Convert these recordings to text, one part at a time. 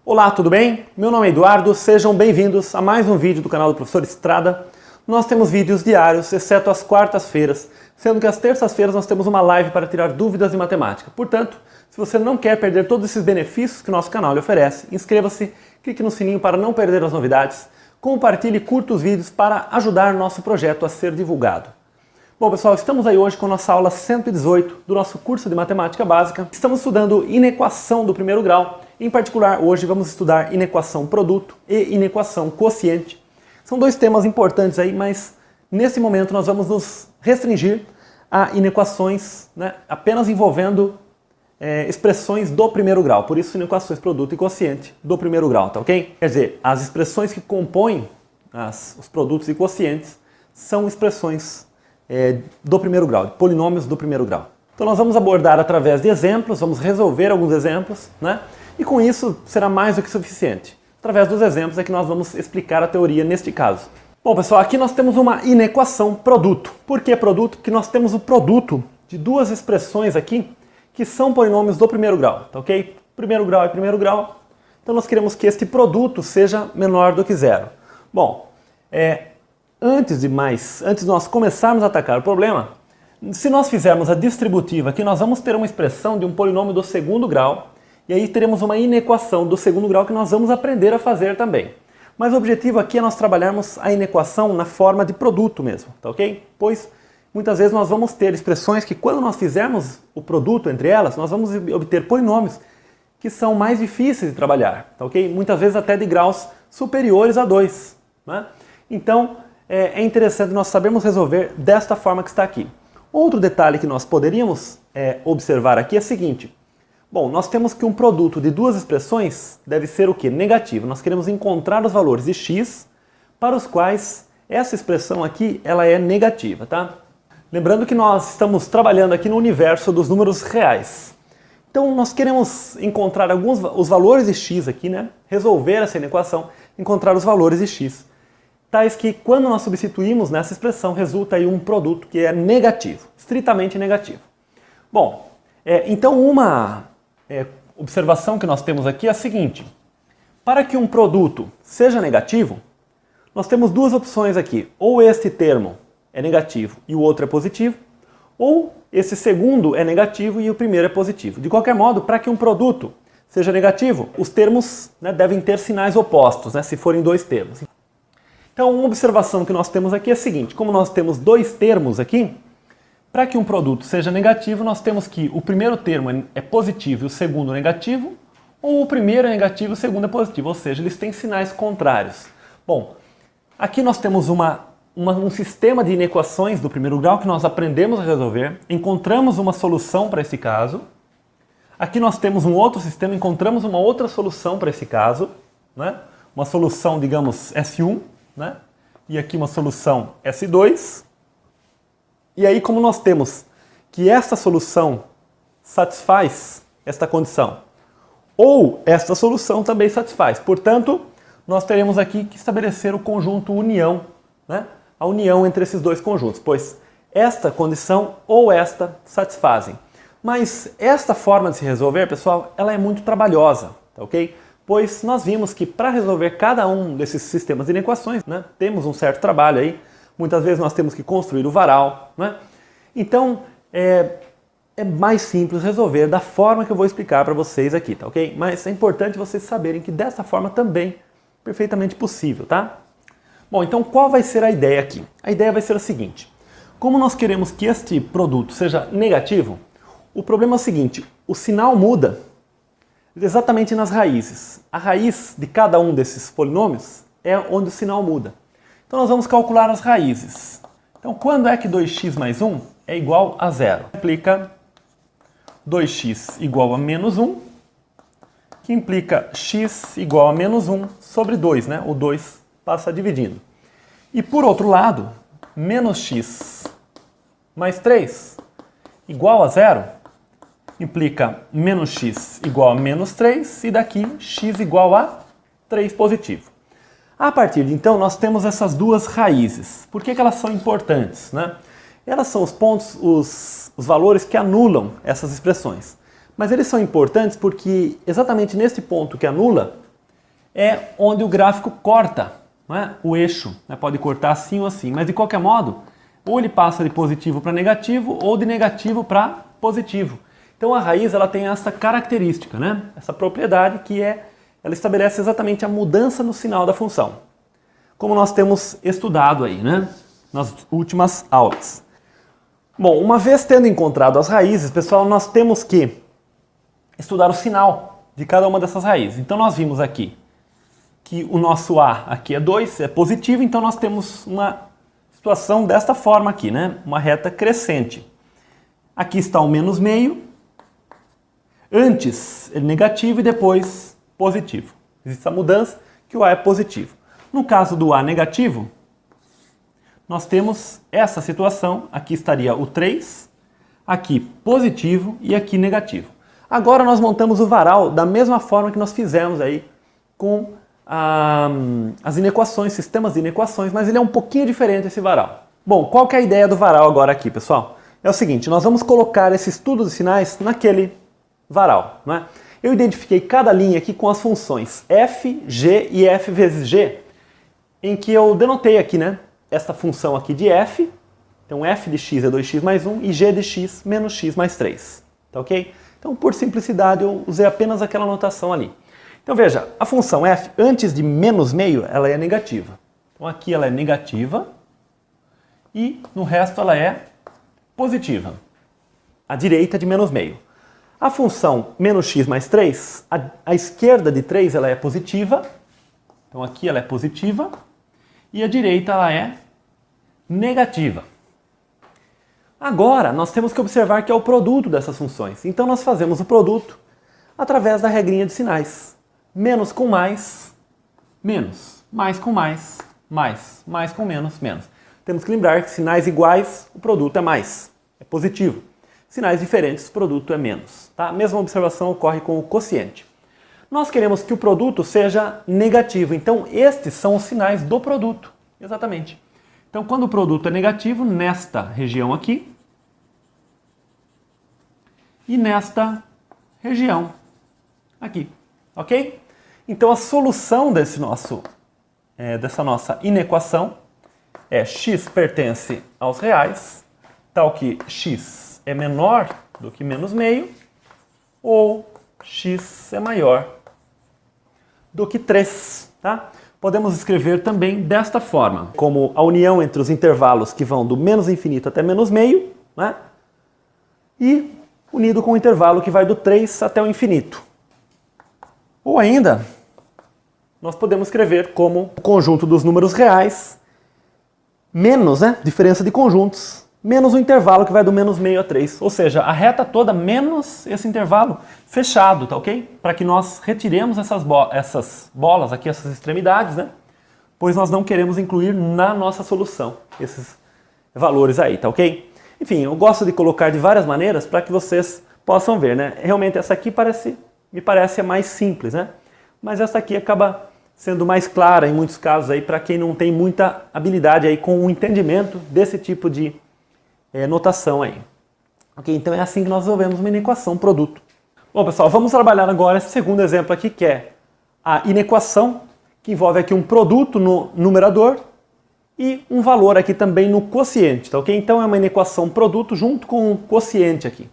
Olá, tudo bem? Meu nome é Eduardo, sejam bem-vindos a mais um vídeo do canal do Professor Estrada. Nós temos vídeos diários, exceto às quartas-feiras, sendo que às terças-feiras nós temos uma live para tirar dúvidas de matemática. Portanto, se você não quer perder todos esses benefícios que o nosso canal lhe oferece, inscreva-se, clique no sininho para não perder as novidades, compartilhe e curta os vídeos para ajudar nosso projeto a ser divulgado. Bom pessoal, estamos aí hoje com a nossa aula 118 do nosso curso de Matemática Básica. Estamos estudando inequação do primeiro grau. Em particular, hoje vamos estudar inequação produto e inequação quociente. São dois temas importantes aí, mas nesse momento nós vamos nos restringir a inequações, apenas envolvendo expressões do primeiro grau. Por isso, inequações produto e quociente do primeiro grau, tá ok? Quer dizer, as expressões que compõem os produtos e quocientes são expressões do primeiro grau, de polinômios do primeiro grau. Então nós vamos abordar através de exemplos, vamos resolver alguns exemplos, e com isso será mais do que suficiente. Através dos exemplos é que nós vamos explicar a teoria neste caso. Bom pessoal, aqui nós temos uma inequação produto. Por que produto? Porque nós temos o produto de duas expressões aqui que são polinômios do primeiro grau, tá ok? Primeiro grau é primeiro grau, então nós queremos que este produto seja menor do que zero. Bom, antes de nós começarmos a atacar o problema, se nós fizermos a distributiva aqui, nós vamos ter uma expressão de um polinômio do segundo grau, e aí teremos uma inequação do segundo grau que nós vamos aprender a fazer também. Mas o objetivo aqui é nós trabalharmos a inequação na forma de produto mesmo, tá ok? Pois muitas vezes nós vamos ter expressões que quando nós fizermos o produto entre elas, nós vamos obter polinômios que são mais difíceis de trabalhar, tá ok? Muitas vezes até de graus superiores a 2, Então, é interessante nós sabermos resolver desta forma que está aqui. Outro detalhe que nós poderíamos observar aqui é o seguinte. Bom, nós temos que um produto de duas expressões deve ser o quê? Negativo. Nós queremos encontrar os valores de x para os quais essa expressão aqui ela é negativa, tá? Lembrando que nós estamos trabalhando aqui no universo dos números reais. Então nós queremos encontrar os valores de x aqui, resolver essa inequação, encontrar os valores de x. Tais que quando nós substituímos nessa expressão resulta aí um produto que é negativo, estritamente negativo. Bom, então uma observação que nós temos aqui é a seguinte. Para que um produto seja negativo, nós temos duas opções aqui. Ou este termo é negativo e o outro é positivo, ou esse segundo é negativo e o primeiro é positivo. De qualquer modo, para que um produto seja negativo, os termos devem ter sinais opostos, se forem dois termos. Então, uma observação que nós temos aqui é a seguinte. Como nós temos dois termos aqui, para que um produto seja negativo, nós temos que o primeiro termo é positivo e o segundo negativo, ou o primeiro é negativo e o segundo é positivo, ou seja, eles têm sinais contrários. Bom, aqui nós temos um sistema de inequações do primeiro grau que nós aprendemos a resolver, encontramos uma solução para esse caso. Aqui nós temos um outro sistema, encontramos uma outra solução para esse caso, uma solução, digamos, S1, e aqui uma solução S2. E aí, como nós temos que esta solução satisfaz esta condição, ou esta solução também satisfaz, portanto, nós teremos aqui que estabelecer o conjunto união, a união entre esses dois conjuntos, pois esta condição ou esta satisfazem. Mas esta forma de se resolver, pessoal, ela é muito trabalhosa, tá ok? Pois nós vimos que para resolver cada um desses sistemas de inequações, temos um certo trabalho aí. Muitas vezes nós temos que construir o varal, Então, é mais simples resolver da forma que eu vou explicar para vocês aqui, tá ok? Mas é importante vocês saberem que dessa forma também é perfeitamente possível, tá? Bom, então qual vai ser a ideia aqui? A ideia vai ser a seguinte. Como nós queremos que este produto seja negativo, o problema é o seguinte, o sinal muda exatamente nas raízes. A raiz de cada um desses polinômios é onde o sinal muda. Então nós vamos calcular as raízes. Então quando é que 2x mais 1 é igual a 0? Implica 2x igual a menos 1, que implica x igual a menos 1 sobre 2, O 2 passa dividindo. E por outro lado, menos x mais 3 igual a 0, implica menos x igual a menos 3 e daqui x igual a 3 positivo. A partir de então, nós temos essas duas raízes. Por que elas são importantes? Elas são os pontos, os valores que anulam essas expressões. Mas eles são importantes porque exatamente neste ponto que anula, é onde o gráfico corta, não é? O eixo, né? Pode cortar assim ou assim, mas de qualquer modo, ou ele passa de positivo para negativo ou de negativo para positivo. Então a raiz ela tem essa característica, né? Essa propriedade que ela estabelece exatamente a mudança no sinal da função, como nós temos estudado aí, né? Nas últimas aulas. Bom, uma vez tendo encontrado as raízes, pessoal, nós temos que estudar o sinal de cada uma dessas raízes. Então nós vimos aqui que o nosso A aqui é 2, é positivo, então nós temos uma situação desta forma aqui, né? Uma reta crescente. Aqui está o menos meio, antes é negativo e depois positivo. Existe essa mudança que o A é positivo. No caso do A negativo, nós temos essa situação, aqui estaria o 3, aqui positivo e aqui negativo. Agora nós montamos o varal da mesma forma que nós fizemos aí com as inequações, sistemas de inequações, mas ele é um pouquinho diferente esse varal. Bom, qual que é a ideia do varal agora aqui, pessoal? É o seguinte, nós vamos colocar esse estudo de sinais naquele varal, né? Eu identifiquei cada linha aqui com as funções f, g e f vezes g, em que eu denotei aqui, né? Esta função aqui de f, então f de x é 2x mais 1 e g de x menos x mais 3, tá ok? Então, por simplicidade, eu usei apenas aquela notação ali. Então, veja, a função f, antes de menos meio, ela é negativa. Então, aqui ela é negativa e no resto ela é positiva. A direita de menos meio. A função menos x mais 3, a esquerda de 3 ela é positiva. Então, aqui ela é positiva. E a direita ela é negativa. Agora, nós temos que observar que é o produto dessas funções. Então, nós fazemos o produto através da regrinha de sinais. Menos com mais, menos. Mais com mais, mais. Mais com menos, menos. Temos que lembrar que sinais iguais, o produto é mais, é positivo. Sinais diferentes, o produto é menos. Tá? A mesma observação ocorre com o quociente. Nós queremos que o produto seja negativo, então estes são os sinais do produto. Exatamente. Então, quando o produto é negativo, nesta região aqui, e nesta região aqui, ok? Então, a solução dessa nossa inequação é x pertence aos reais, tal que x é menor do que menos meio, ou x é maior do que 3, tá? Podemos escrever também desta forma, como a união entre os intervalos que vão do menos infinito até menos meio, né? E unido com o intervalo que vai do 3 até o infinito. Ou ainda, nós podemos escrever como o conjunto dos números reais menos, né, diferença de conjuntos, menos o intervalo que vai do menos meio a 3. Ou seja, a reta toda menos esse intervalo fechado, tá ok? Para que nós retiremos essas bolas aqui, essas extremidades, né? Pois nós não queremos incluir na nossa solução esses valores aí, tá ok? Enfim, eu gosto de colocar de várias maneiras para que vocês possam ver, né? Realmente essa aqui me parece a mais simples, né? Mas essa aqui acaba sendo mais clara em muitos casos aí para quem não tem muita habilidade aí com o entendimento desse tipo de notação aí. Ok, então é assim que nós resolvemos uma inequação produto. Bom, pessoal, vamos trabalhar agora esse segundo exemplo aqui, que é a inequação, que envolve aqui um produto no numerador e um valor aqui também no quociente, tá ok? Então é uma inequação produto junto com um quociente aqui.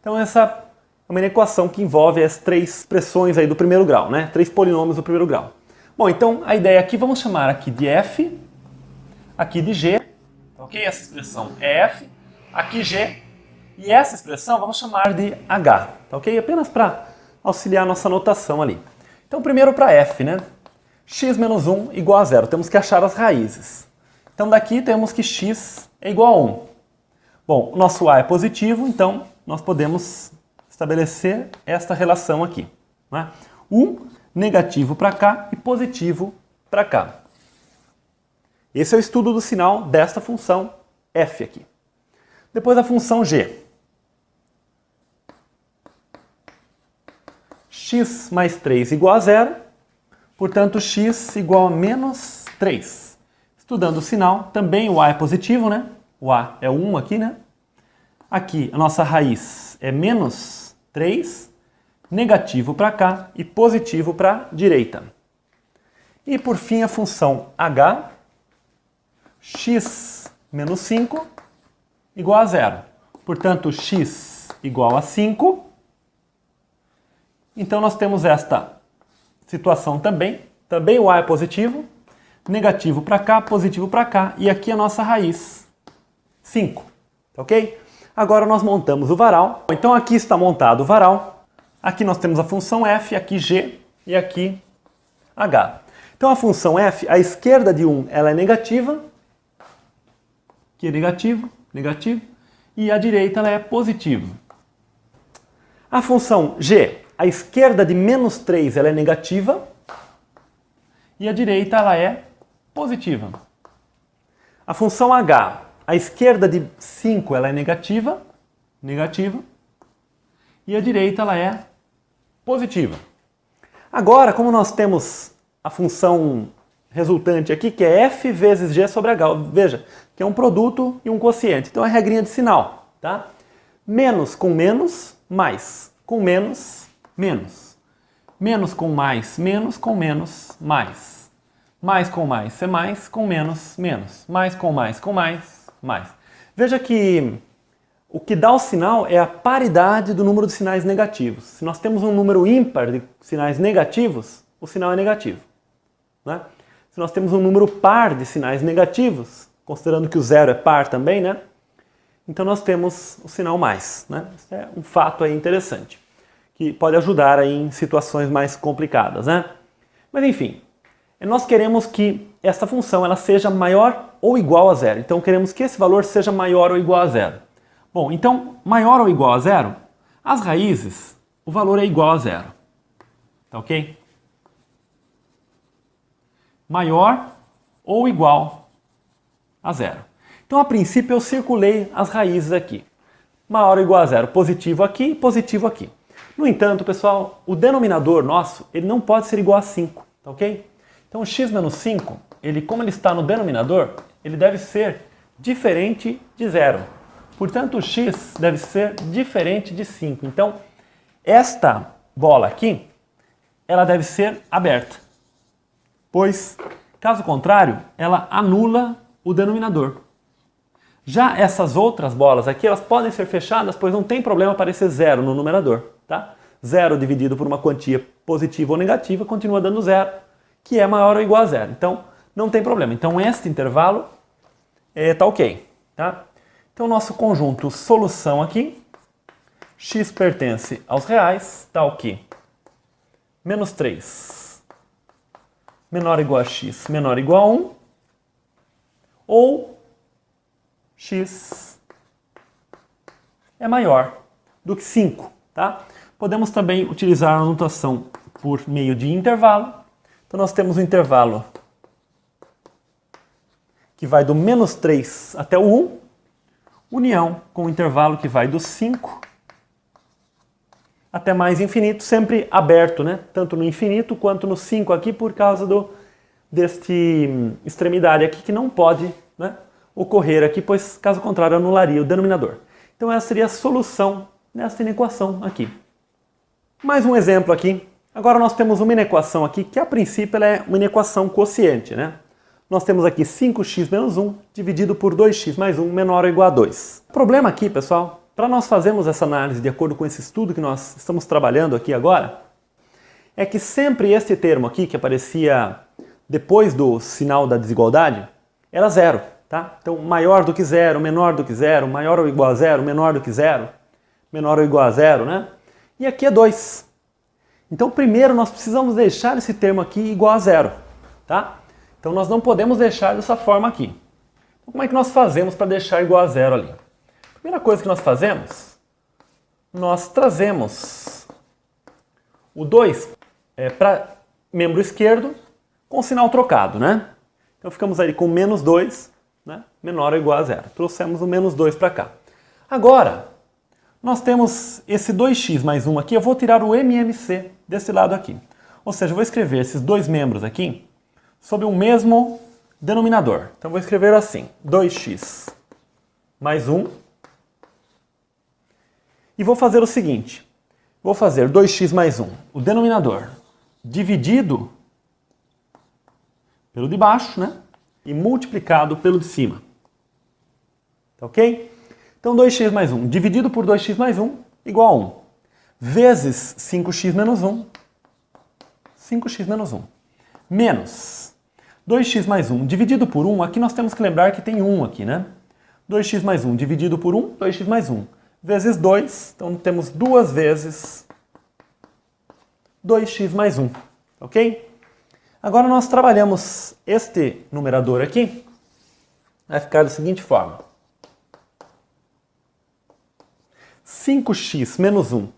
Então essa é uma inequação que envolve as três expressões aí do primeiro grau, né? 3 polinômios do primeiro grau. Bom, então a ideia aqui, vamos chamar aqui de f, aqui de g, tá ok? Essa expressão é f, aqui g, e essa expressão vamos chamar de h, tá ok? Apenas para auxiliar a nossa notação ali. Então primeiro para f, né? X menos 1 igual a 0, temos que achar as raízes. Então daqui temos que x é igual a 1. Bom, o nosso a é positivo, então nós podemos estabelecer esta relação aqui, né? 1 negativo para cá e positivo para cá. Esse é o estudo do sinal desta função f aqui. Depois a função g. X mais 3 igual a 0, portanto x igual a menos 3. Estudando o sinal, também o a é positivo, né? O a é 1 aqui, né? Aqui a nossa raiz é menos 3, negativo para cá e positivo para a direita. E por fim a função h, x menos 5 igual a 0. Portanto, x igual a 5. Então nós temos esta situação também. Também o a é positivo. Negativo para cá, positivo para cá. E aqui a nossa raiz, 5. Ok? Agora nós montamos o varal. Então aqui está montado o varal. Aqui nós temos a função f, aqui g e aqui h. Então a função f, a esquerda de 1 ela é negativa. Aqui é negativo, negativo. E a direita ela é positiva. A função g, a esquerda de menos 3 ela é negativa. E a direita ela é positiva. A função h, a esquerda de 5 ela é negativa, negativa, e a direita ela é positiva. Agora, como nós temos a função resultante aqui, que é f vezes g sobre h, veja, que é um produto e um quociente. Então é regrinha de sinal, tá? Menos com menos, mais. Com menos, menos. Menos com mais, mais. Mais com mais é mais, com menos, menos. Mais com mais, mais. Veja que o que dá o sinal é a paridade do número de sinais negativos. Se nós temos um número ímpar de sinais negativos, o sinal é negativo. Né? Se nós temos um número par de sinais negativos, considerando que o zero é par também, né? Então nós temos o sinal mais. Né? Isso é um fato aí interessante, que pode ajudar aí em situações mais complicadas. Né? Mas enfim, nós queremos que essa função ela seja maior ou igual a zero. Então queremos que esse valor seja maior ou igual a zero. Bom, então maior ou igual a zero, as raízes, o valor é igual a zero. Tá ok? Maior ou igual a zero. Então a princípio eu circulei as raízes aqui. Maior ou igual a zero, positivo aqui e positivo aqui. No entanto, pessoal, o denominador nosso ele não pode ser igual a 5. Tá ok? Então o x menos 5, como ele está no denominador, ele deve ser diferente de zero. Portanto, o x deve ser diferente de 5. Então, esta bola aqui, ela deve ser aberta. Pois, caso contrário, ela anula o denominador. Já essas outras bolas aqui, elas podem ser fechadas, pois não tem problema aparecer zero no numerador. Tá? Zero dividido por uma quantia positiva ou negativa continua dando zero, que é maior ou igual a zero. Então, não tem problema. Então, este intervalo está ok. Tá? Então, nosso conjunto solução aqui, x pertence aos reais, está o quê? Menos 3, menor ou igual a x, menor ou igual a 1, ou x é maior do que 5. Tá? Podemos também utilizar a notação por meio de intervalo. Então, nós temos um intervalo que vai do menos 3 até o 1, união com o intervalo que vai do 5 até mais infinito, sempre aberto, né? Tanto no infinito quanto no 5 aqui, por causa deste extremidade aqui que não pode, né, ocorrer aqui, pois caso contrário anularia o denominador. Então essa seria a solução nessa inequação aqui. Mais um exemplo aqui. Agora nós temos uma inequação aqui que a princípio ela é uma inequação quociente, né? Nós temos aqui 5x menos 1 dividido por 2x mais 1 menor ou igual a 2. O problema aqui, pessoal, para nós fazermos essa análise de acordo com esse estudo que nós estamos trabalhando aqui agora, é que sempre este termo aqui que aparecia depois do sinal da desigualdade era zero. Tá? Então maior do que zero, menor do que zero, maior ou igual a zero, menor do que zero, menor ou igual a zero, né? E aqui é 2. Então primeiro nós precisamos deixar esse termo aqui igual a zero. Tá? Então nós não podemos deixar dessa forma aqui. Então, como é que nós fazemos para deixar igual a zero ali? A primeira coisa que nós fazemos, nós trazemos o 2 para membro esquerdo com sinal trocado, né? Então ficamos aí com menos 2, né? Menor ou igual a zero. Trouxemos o menos 2 para cá. Agora, nós temos esse 2x mais 1 aqui, eu vou tirar o MMC desse lado aqui. Ou seja, eu vou escrever esses dois membros aqui sob o mesmo denominador. Então, vou escrever assim, 2x mais 1. E vou fazer o seguinte, vou fazer 2x mais 1, o denominador, dividido pelo de baixo, né? E multiplicado pelo de cima. Tá ok? Então 2x mais 1 dividido por 2x mais 1 igual a 1. Vezes 5x menos 1. 5x menos 1. Menos 2x mais 1 dividido por 1. Aqui nós temos que lembrar que tem 1 aqui, né? 2x mais 1 dividido por 1, 2x mais 1. Vezes 2, então temos 2 vezes 2x mais 1. Ok? Agora nós trabalhamos este numerador aqui. Vai ficar da seguinte forma. 5x menos 1.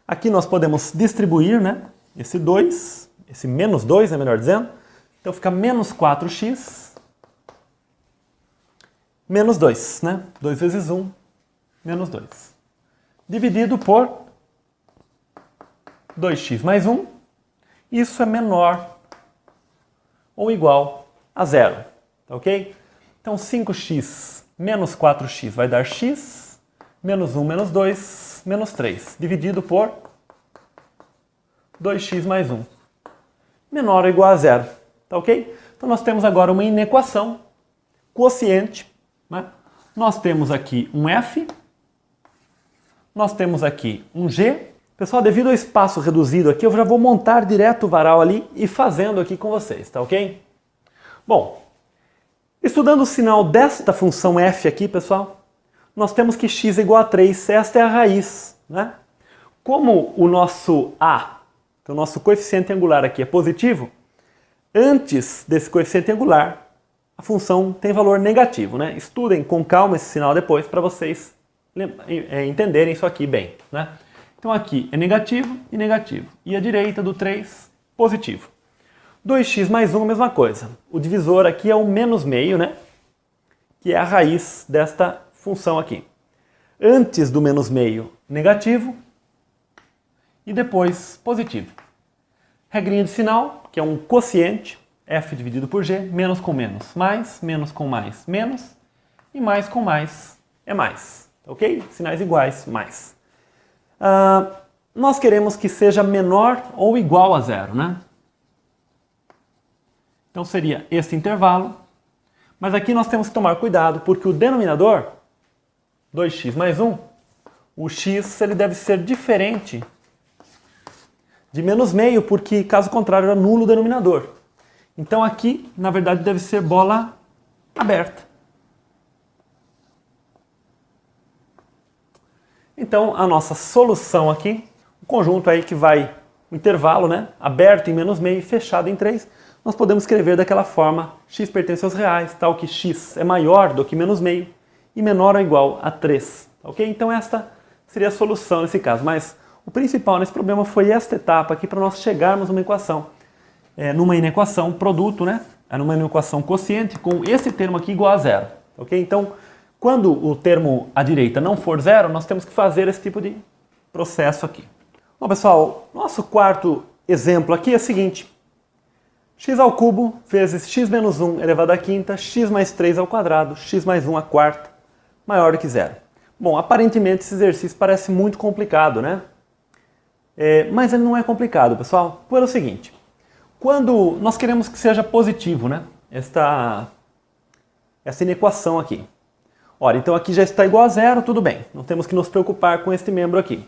Aqui nós podemos distribuir, né? Esse 2, esse menos 2, é melhor dizendo. Então fica menos 4x menos 2, né? 2 vezes 1, menos 2. Dividido por 2x mais 1. Isso é menor ou igual a 0. Tá ok? Então 5x menos 4x vai dar x. Menos 1 menos 2, menos 3, dividido por 2x mais 1. Menor ou igual a 0. Tá ok? Então nós temos agora uma inequação quociente. Né? Nós temos aqui um f. Nós temos aqui um g. Pessoal, devido ao espaço reduzido aqui, eu já vou montar direto o varal ali e fazendo aqui com vocês. Tá ok? Bom, estudando o sinal desta função f aqui, pessoal, nós temos que x é igual a 3, esta é a raiz, né? Como o nosso a, o nosso coeficiente angular aqui é positivo, antes desse coeficiente angular, a função tem valor negativo, né? Estudem com calma esse sinal depois para vocês entenderem isso aqui bem, né? Então aqui é negativo e negativo. E a direita do 3, positivo. 2x mais 1, mesma coisa. O divisor aqui é o menos meio, né? Que é a raiz desta função aqui. Antes do menos meio, negativo. E depois, positivo. Regrinha de sinal, que é um quociente, f dividido por g, menos com menos com mais, menos, e mais com mais é mais. Ok? Sinais iguais, mais. Nós queremos que seja menor ou igual a 0, né? Então seria este intervalo. Mas aqui nós temos que tomar cuidado, porque o denominador 2x mais 1, o x ele deve ser diferente de menos meio, porque caso contrário é nulo o denominador. Então aqui, na verdade, deve ser bola aberta. Então a nossa solução aqui, o conjunto aí que vai, o intervalo, né, aberto em menos meio e fechado em 3, nós podemos escrever daquela forma: x pertence aos reais, tal que x é maior do que menos meio e menor ou igual a 3. Ok? Então esta seria a solução nesse caso. Mas o principal nesse problema foi esta etapa aqui para nós chegarmos numa equação. Numa inequação produto, né? Numa inequação quociente com esse termo aqui igual a 0. Ok? Então, quando o termo à direita não for 0, nós temos que fazer esse tipo de processo aqui. Bom, pessoal, nosso quarto exemplo aqui é o seguinte. X ao cubo vezes x menos 1 elevado à quinta, x mais 3 ao quadrado, x mais 1 à quarta, maior do que 0. Bom, aparentemente esse exercício parece muito complicado, né? Mas ele não é complicado, pessoal, pelo seguinte. Quando nós queremos que seja positivo, né? Essa inequação aqui. Ora, então aqui já está igual a 0, tudo bem. Não temos que nos preocupar com este membro aqui.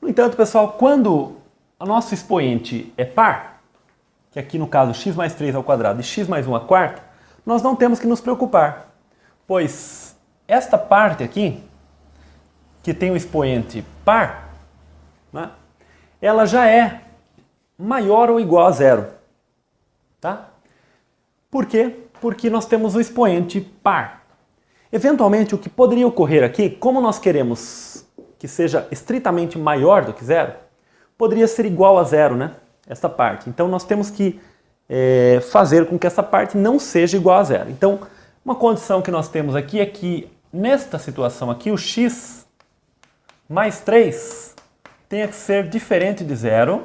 No entanto, pessoal, quando o nosso expoente é par, que aqui no caso x mais 3 ao quadrado e x mais 1 à quarta, nós não temos que nos preocupar, pois esta parte aqui, que tem o expoente par, né, ela já é maior ou igual a 0. Tá? Por quê? Porque nós temos o expoente par. Eventualmente, o que poderia ocorrer aqui, como nós queremos que seja estritamente maior do que 0, poderia ser igual a 0, né? Esta parte. Então nós temos que fazer com que essa parte não seja igual a 0. Então, uma condição que nós temos aqui é que, nesta situação aqui, o x mais 3 tenha que ser diferente de 0,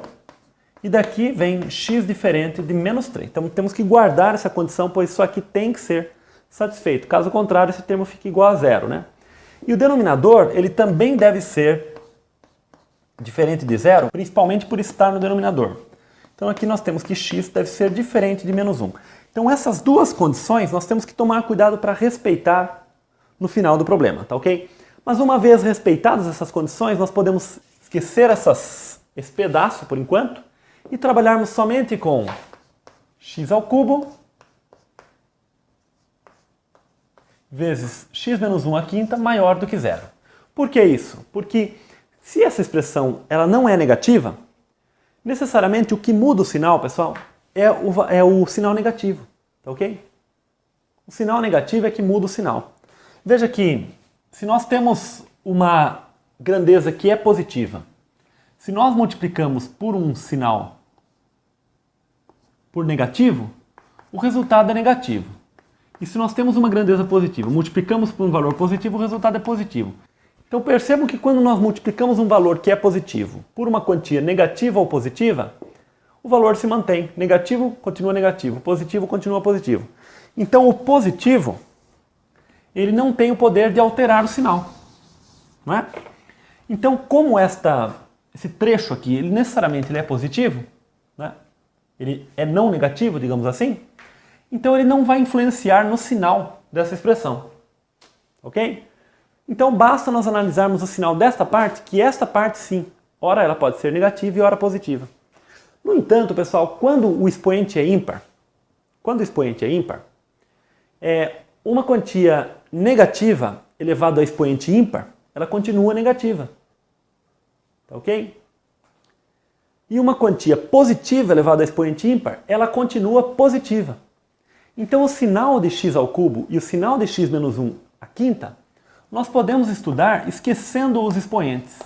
e daqui vem x diferente de menos 3. Então temos que guardar essa condição, pois isso aqui tem que ser satisfeito. Caso contrário, esse termo fica igual a 0, né? E o denominador, ele também deve ser diferente de 0, principalmente por estar no denominador. Então aqui nós temos que x deve ser diferente de menos 1. Então essas duas condições nós temos que tomar cuidado para respeitar no final do problema, tá ok? Mas uma vez respeitadas essas condições, nós podemos esquecer esse pedaço por enquanto e trabalharmos somente com x ao cubo vezes x menos 1 à quinta maior do que zero. Por que isso? Porque se essa expressão ela não é negativa, necessariamente o que muda o sinal, pessoal, é o sinal negativo, tá ok? O sinal negativo é que muda o sinal. Veja que se nós temos uma grandeza que é positiva, se nós multiplicamos por um sinal por negativo, o resultado é negativo. E se nós temos uma grandeza positiva, multiplicamos por um valor positivo, o resultado é positivo. Então percebam que quando nós multiplicamos um valor que é positivo por uma quantia negativa ou positiva, o valor se mantém. Negativo continua negativo, positivo continua positivo. Então o positivo, ele não tem o poder de alterar o sinal, não é? Então como esse trecho aqui, ele necessariamente é positivo, né? Ele é não negativo, digamos assim, então ele não vai influenciar no sinal dessa expressão, ok? Então basta nós analisarmos o sinal desta parte, que esta parte sim, ora ela pode ser negativa e ora positiva. No entanto, pessoal, quando o expoente é ímpar, uma quantia negativa elevada a expoente ímpar, ela continua negativa, tá ok? E uma quantia positiva elevada a expoente ímpar, ela continua positiva. Então o sinal de x ao cubo e o sinal de x menos 1 à quinta, nós podemos estudar esquecendo os expoentes.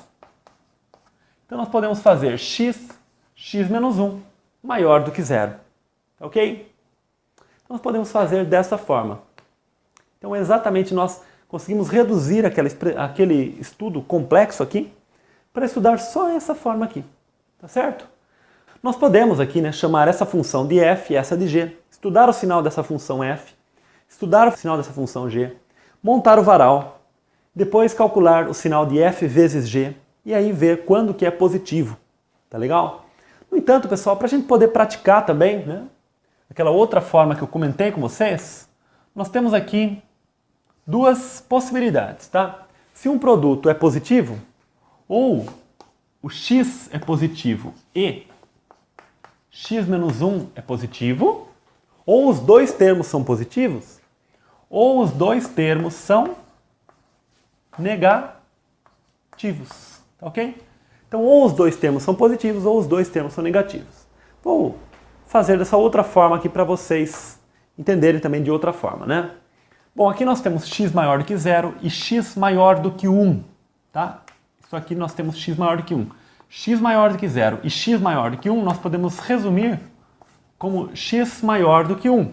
Então nós podemos fazer x menos 1 maior do que zero. Ok? Então, nós podemos fazer dessa forma. Então exatamente nós conseguimos reduzir aquele estudo complexo aqui para estudar só essa forma aqui. Tá certo? Nós podemos aqui, né, chamar essa função de f e essa de g, estudar o sinal dessa função f, estudar o sinal dessa função g, montar o varal, depois calcular o sinal de f vezes g e aí ver quando que é positivo. Tá legal? No entanto, pessoal, para a gente poder praticar também, né, aquela outra forma que eu comentei com vocês, nós temos aqui duas possibilidades, tá? Se um produto é positivo, ou o x é positivo e x menos 1 é positivo, ou os dois termos são positivos, ou os dois termos são negativos, tá ok? Então, ou os dois termos são positivos, ou os dois termos são negativos. Vou fazer dessa outra forma aqui para vocês entenderem também de outra forma, né? Bom, aqui nós temos x maior do que 0 e x maior do que 1, tá? Isso aqui nós temos x maior do que 1. X maior do que 0 e x maior do que 1 nós podemos resumir como x maior do que 1.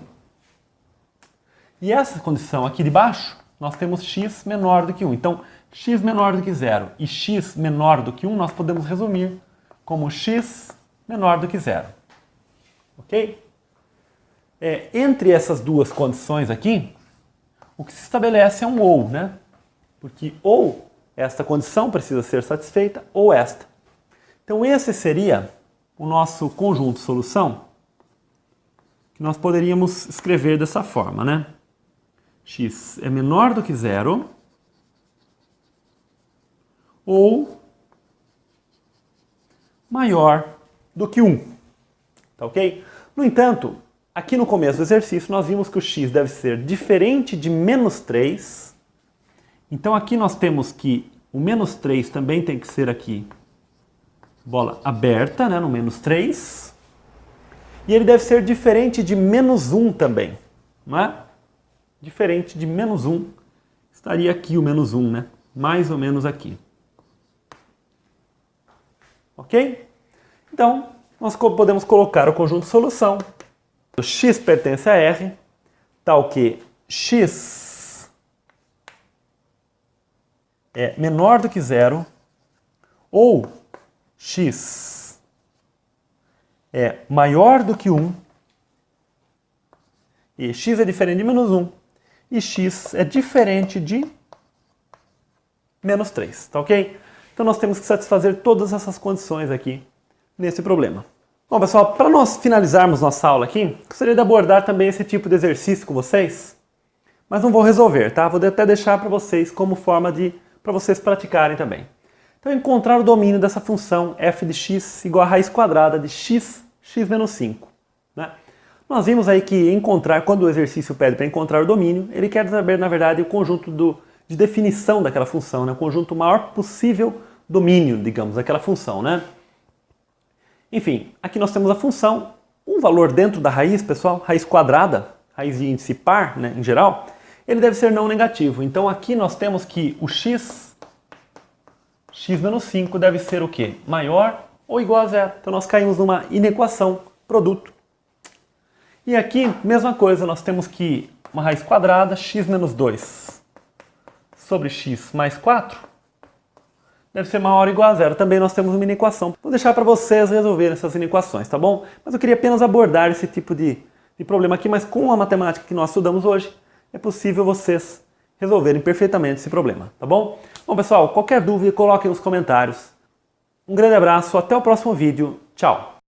E essa condição aqui de baixo, nós temos x menor do que 1. Então, x menor do que 0 e x menor do que 1 nós podemos resumir como x menor do que 0. Ok? Entre essas duas condições aqui, o que se estabelece é um ou, né? Porque ou esta condição precisa ser satisfeita ou esta. Então esse seria o nosso conjunto solução, que nós poderíamos escrever dessa forma, né? X é menor do que 0 ou maior do que 1. Tá ok? No entanto, aqui no começo do exercício nós vimos que o x deve ser diferente de menos 3. Então aqui nós temos que o menos 3 também tem que ser aqui bola aberta, né, no menos 3. E ele deve ser diferente de menos 1 também, não é? Diferente de menos 1. Estaria aqui o menos 1, né? Mais ou menos aqui. Ok? Então, nós podemos colocar o conjunto solução. O x pertence a R, tal que x é menor do que 0 ou x é maior do que 1 e x é diferente de menos 1 e x é diferente de menos 3, tá ok? Então nós temos que satisfazer todas essas condições aqui nesse problema. Bom, pessoal, para nós finalizarmos nossa aula aqui, gostaria de abordar também esse tipo de exercício com vocês, mas não vou resolver, tá? Vou até deixar para vocês como forma para vocês praticarem também. Então, encontrar o domínio dessa função f de x igual a raiz quadrada de x menos 5. Né? Nós vimos aí que encontrar, quando o exercício pede para encontrar o domínio, ele quer saber, na verdade, o conjunto de definição daquela função, né? O conjunto maior possível domínio, digamos, daquela função, né? Enfim, aqui nós temos a função, um valor dentro da raiz, pessoal, raiz quadrada, raiz de índice par, né, em geral, ele deve ser não negativo. Então aqui nós temos que o x menos 5 deve ser o quê? Maior ou igual a zero. Então nós caímos numa inequação, produto. E aqui, mesma coisa, nós temos que uma raiz quadrada, x menos 2 sobre x mais 4, deve ser maior ou igual a zero. Também nós temos uma inequação. Vou deixar para vocês resolverem essas inequações, tá bom? Mas eu queria apenas abordar esse tipo de problema aqui, mas com a matemática que nós estudamos hoje, é possível vocês resolverem perfeitamente esse problema, tá bom? Bom, pessoal, qualquer dúvida, coloquem nos comentários. Um grande abraço, até o próximo vídeo. Tchau!